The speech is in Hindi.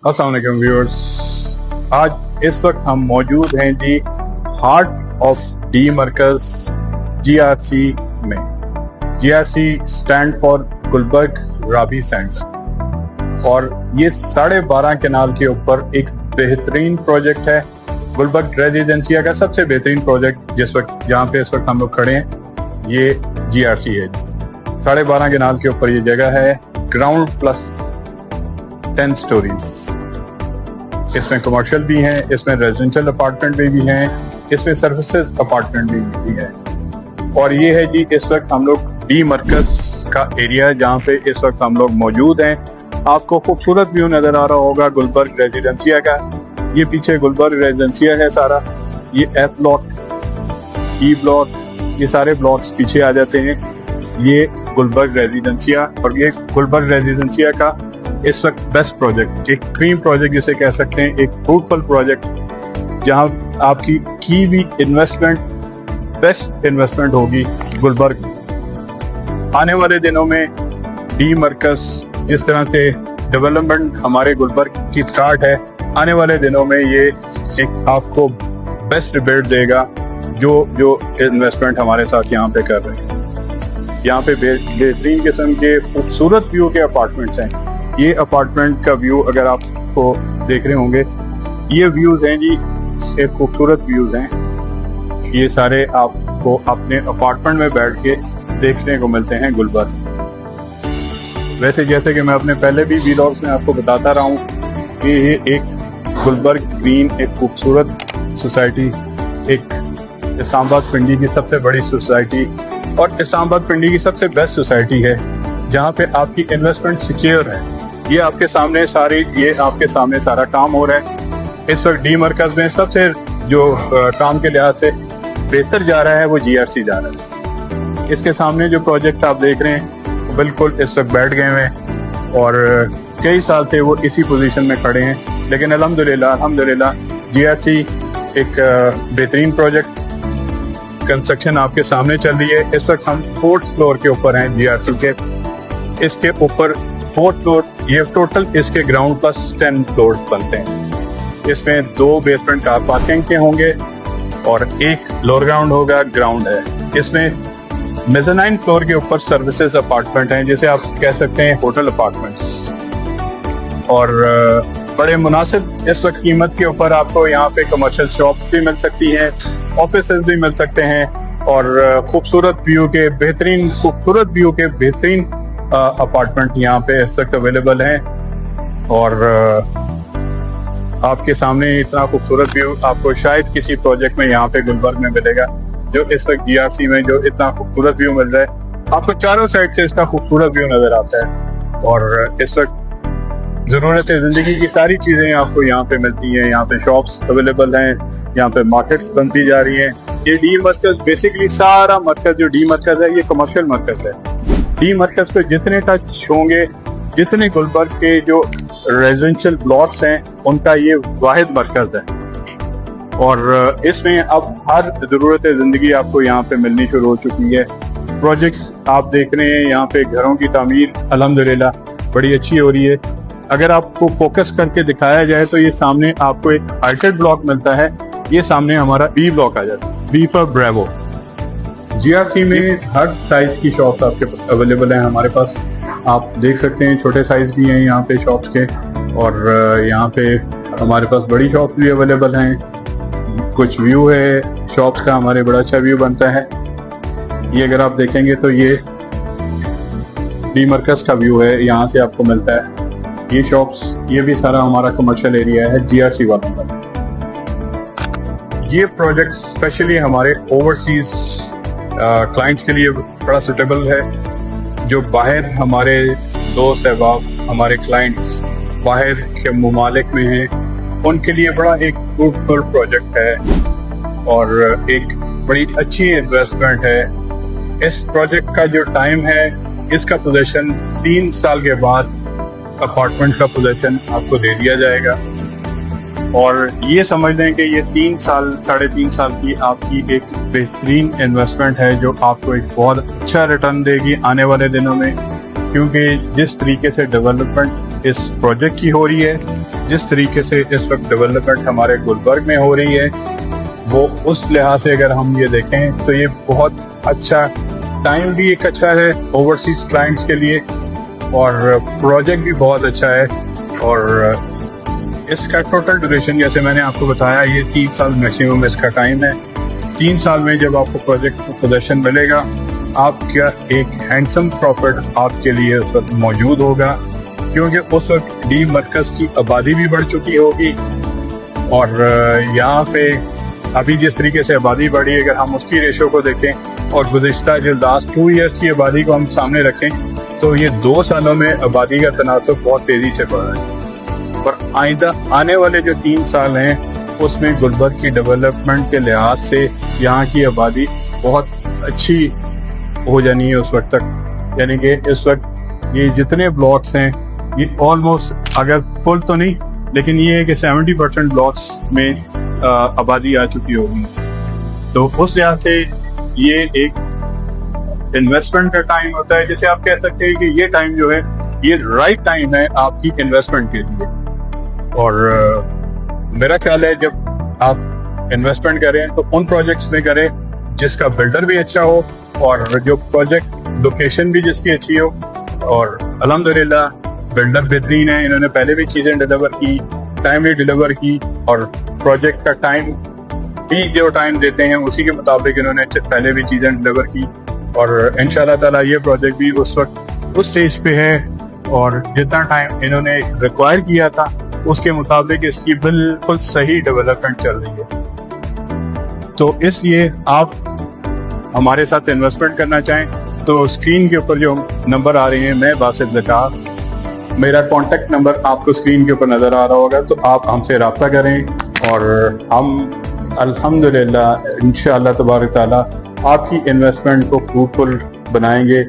अस्सलाम वालेकुम व्यूअर्स। आज इस वक्त हम मौजूद हैं जी हार्ट ऑफ डी मरकज GRC में। GRC stand for Gulberg Rabi centre और ये 12.5 केनाल के ऊपर एक बेहतरीन प्रोजेक्ट है। गुलबर्ग रेजिडेंसिया का सबसे बेहतरीन प्रोजेक्ट जिस वक्त जहाँ पे इस वक्त हम लोग खड़े हैं ये GRC है। 12.5 केनाल के ऊपर ये जगह है। Ground plus 10 stories. इसमें कमर्शियल भी हैं, इसमें रेजिडेंशियल अपार्टमेंट भी हैं, इसमें सर्विसेज अपार्टमेंट भी है। और ये है जी इस वक्त हम लोग डी मरकज का एरिया जहाँ पे इस वक्त हम लोग मौजूद हैं। आपको खूबसूरत व्यू नजर आ रहा होगा गुलबर्ग रेजिडेंसिया का। ये पीछे गुलबर्ग रेजिडेंसिया है सारा। ये F ब्लॉक, E ब्लॉक, ये सारे ब्लॉक्स पीछे आ जाते हैं। ये गुलबर्ग रेजिडेंसिया और ये गुलबर्ग रेजिडेंसिया का इस वक्त बेस्ट प्रोजेक्ट, एक क्रीम प्रोजेक्ट जिसे कह सकते हैं, एक फ्रूटफुल प्रोजेक्ट जहां आपकी की भी इन्वेस्टमेंट बेस्ट इन्वेस्टमेंट होगी गुलबर्ग। आने वाले दिनों में डी मरकज जिस तरह से डेवलपमेंट हमारे गुलबर्ग की स्टार्ट है, आने वाले दिनों में ये एक आपको बेस्ट रिबेट देगा जो इन्वेस्टमेंट हमारे साथ यहाँ पे कर रहे हैं। यहाँ पे बेहतरीन किस्म के खूबसूरत व्यू के अपार्टमेंट्स हैं। ये अपार्टमेंट का व्यू अगर आपको देख रहे होंगे, ये व्यूज हैं जी, एक खूबसूरत व्यूज हैं। ये सारे आपको अपने अपार्टमेंट में बैठ के देखने को मिलते हैं गुलबर्ग। वैसे जैसे कि मैं अपने पहले भी वीडियोस में आपको बताता रहा हूँ कि ये एक गुलबर्ग ग्रीन एक खूबसूरत सोसाइटी, एक इस्लामाबाद पिंडी की सबसे बड़ी सोसाइटी और इस्लामाबाद पिंडी की सबसे बेस्ट सोसाइटी है जहाँ पे आपकी इन्वेस्टमेंट सिक्योर है। ये आपके सामने सारा काम हो रहा है। इस वक्त डी मरकज में सबसे जो काम के लिहाज से बेहतर जा रहा है वो GRC जा रहा है। इसके सामने जो प्रोजेक्ट आप देख रहे हैं बिल्कुल इस वक्त बैठ गए हैं और कई साल से वो इसी पोजीशन में खड़े हैं, लेकिन अल्हम्दुलिल्लाह GRC एक बेहतरीन प्रोजेक्ट कंस्ट्रक्शन आपके सामने चल रही है। इस वक्त हम 4th फ्लोर के ऊपर हैं GRC के। इसके ऊपर 4th फ्लोर, ये टोटल इसके ग्राउंड प्लस 10 फ्लोर्स बनते हैं। इसमें 2 बेसमेंट कार पार्किंग के होंगे और एक लोअर ग्राउंड होगा, ग्राउंड है। इसमें मेज़ानाइन फ्लोर के ऊपर सर्विसेज अपार्टमेंट हैं, जिसे आप कह सकते हैं होटल अपार्टमेंट्स। और बड़े मुनासिब इस वक्त कीमत के ऊपर आपको यहाँ पे कमर्शियल शॉप भी मिल सकती हैं, ऑफिसेज भी मिल सकते हैं और खूबसूरत व्यू के बेहतरीन अपार्टमेंट यहाँ पे इस वक्त अवेलेबल हैं। और आपके सामने इतना खूबसूरत व्यू आपको शायद किसी प्रोजेक्ट में यहाँ पे गुलबर्ग में मिलेगा, जो इस वक्त GRC में जो इतना खूबसूरत व्यू मिल रहा है। आपको चारों साइड से इसका खूबसूरत व्यू नजर आता है और इस वक्त जरूरत जिंदगी की सारी चीजें आपको यहाँ पे मिलती हैं। यहाँ पे शॉप्स अवेलेबल हैं, यहाँ पे मार्केट्स बनती जा रही हैं। ये डी मरकज बेसिकली सारा मरकज जो डी मरकज है ये कमर्शियल मरकज है। डी मरकज पे जितने टच होंगे, जितने गुलबर्ग के जो रेजिडेंशियल ब्लॉक्स हैं उनका ये वाहिद मरकज है और इसमें अब हर जरूरत जिंदगी आपको यहाँ पे मिलनी शुरू हो चुकी है। प्रोजेक्ट्स आप देख रहे हैं, यहाँ पे घरों की तामीर अल्हम्दुलिल्लाह बड़ी अच्छी हो रही है। अगर आपको फोकस करके दिखाया जाए तो ये सामने आपको एक हाइटेड ब्लॉक मिलता है, ये सामने हमारा B ब्लॉक आ जाता है, B फॉर ब्रेवो। GRC में हर साइज की शॉप्स आपके अवेलेबल हैं हमारे पास। आप देख सकते हैं छोटे साइज भी हैं यहाँ पे शॉप्स के और यहाँ पे हमारे पास बड़ी शॉप्स भी अवेलेबल हैं। कुछ व्यू है शॉप्स का, हमारे बड़ा अच्छा व्यू बनता है। ये अगर आप देखेंगे तो ये डी मरकज का व्यू है, यहाँ से आपको मिलता है। ये शॉप्स, ये भी सारा हमारा कमर्शियल एरिया है GRC वालों का। ये प्रोजेक्ट स्पेशली हमारे ओवरसीज क्लाइंट्स के लिए बड़ा सुटेबल है। जो बाहर हमारे दोस्त अहबाब, हमारे क्लाइंट्स बाहर के ममालिक में हैं, उनके लिए बड़ा एक फ्रूटफुल प्रोजेक्ट है और एक बड़ी अच्छी इन्वेस्टमेंट है। इस प्रोजेक्ट का जो टाइम है, इसका पोजीशन 3 साल के बाद अपार्टमेंट का पोजीशन आपको दे दिया जाएगा और ये समझ लें कि ये 3 साल 3.5 साल की आपकी एक बेहतरीन इन्वेस्टमेंट है जो आपको एक बहुत अच्छा रिटर्न देगी आने वाले दिनों में, क्योंकि जिस तरीके से डेवलपमेंट इस प्रोजेक्ट की हो रही है, जिस तरीके से इस वक्त डेवलपमेंट हमारे गुलबर्ग में हो रही है, वो उस लिहाज से अगर हम ये देखें तो ये बहुत अच्छा टाइम भी एक अच्छा है ओवरसीज क्लाइंट्स के लिए, और प्रोजेक्ट भी बहुत अच्छा है। और इसका टोटल ड्यूरेशन जैसे मैंने आपको बताया, ये 3 साल मैक्सिमम इसका टाइम है। 3 साल में जब आपको प्रोजेक्ट को पोजेशन मिलेगा, आपका एक हैंडसम प्रॉफिट आपके लिए उस वक्त मौजूद होगा, क्योंकि उस वक्त डी मरकज की आबादी भी बढ़ चुकी होगी। और यहाँ पे अभी जिस तरीके से आबादी बढ़ी है, अगर हम उसकी रेशो को देखें और गुज़िश्ता जो लास्ट 2 ईयर्स की आबादी को हम सामने रखें, तो ये 2 सालों में आबादी का तनासुब बहुत तेजी से बढ़ा है। और आइंदा आने वाले जो 3 साल हैं, उसमें गुलबर्ग की डेवलपमेंट के लिहाज से यहाँ की आबादी बहुत अच्छी हो जानी है उस वक्त तक। यानी कि इस वक्त ये जितने ब्लॉक्स हैं, ये ऑलमोस्ट, अगर फुल तो नहीं, लेकिन ये है कि 70% ब्लॉक्स में आबादी आ चुकी होगी। तो उस लिहाज से ये एक इन्वेस्टमेंट का टाइम होता है, जैसे आप कह सकते हैं कि ये टाइम जो है, ये राइट टाइम है आपकी इन्वेस्टमेंट के लिए। और मेरा ख्याल है जब आप इन्वेस्टमेंट करें तो उन प्रोजेक्ट्स में करें जिसका बिल्डर भी अच्छा हो और जो प्रोजेक्ट लोकेशन भी जिसकी अच्छी हो। और अल्हम्दुलिल्लाह बिल्डर बेहतरीन है, इन्होंने पहले भी चीजें डिलीवर की, टाइमली डिलीवर की, और प्रोजेक्ट का टाइम भी जो टाइम देते हैं उसी के मुताबिक इन्होंने पहले भी चीजें डिलीवर की। और इंशाल्लाह ताला ये प्रोजेक्ट भी उस वक्त उस स्टेज पे है, और जितना टाइम इन्होंने रिक्वायर किया था उसके मुताबिक इसकी बिल्कुल सही डेवलपमेंट चल रही है। तो इसलिए आप हमारे साथ इन्वेस्टमेंट करना चाहें तो स्क्रीन के ऊपर जो नंबर आ रहे हैं, मैं बासित ज़कार, मेरा कॉन्टेक्ट नंबर आपको स्क्रीन के ऊपर नजर आ रहा होगा, तो आप हमसे रब्ता करें और हम अल्हम्दुलिल्लाह इंशाअल्लाह तबारक ताला आपकी इन्वेस्टमेंट को फ्रूटफुल बनाएंगे।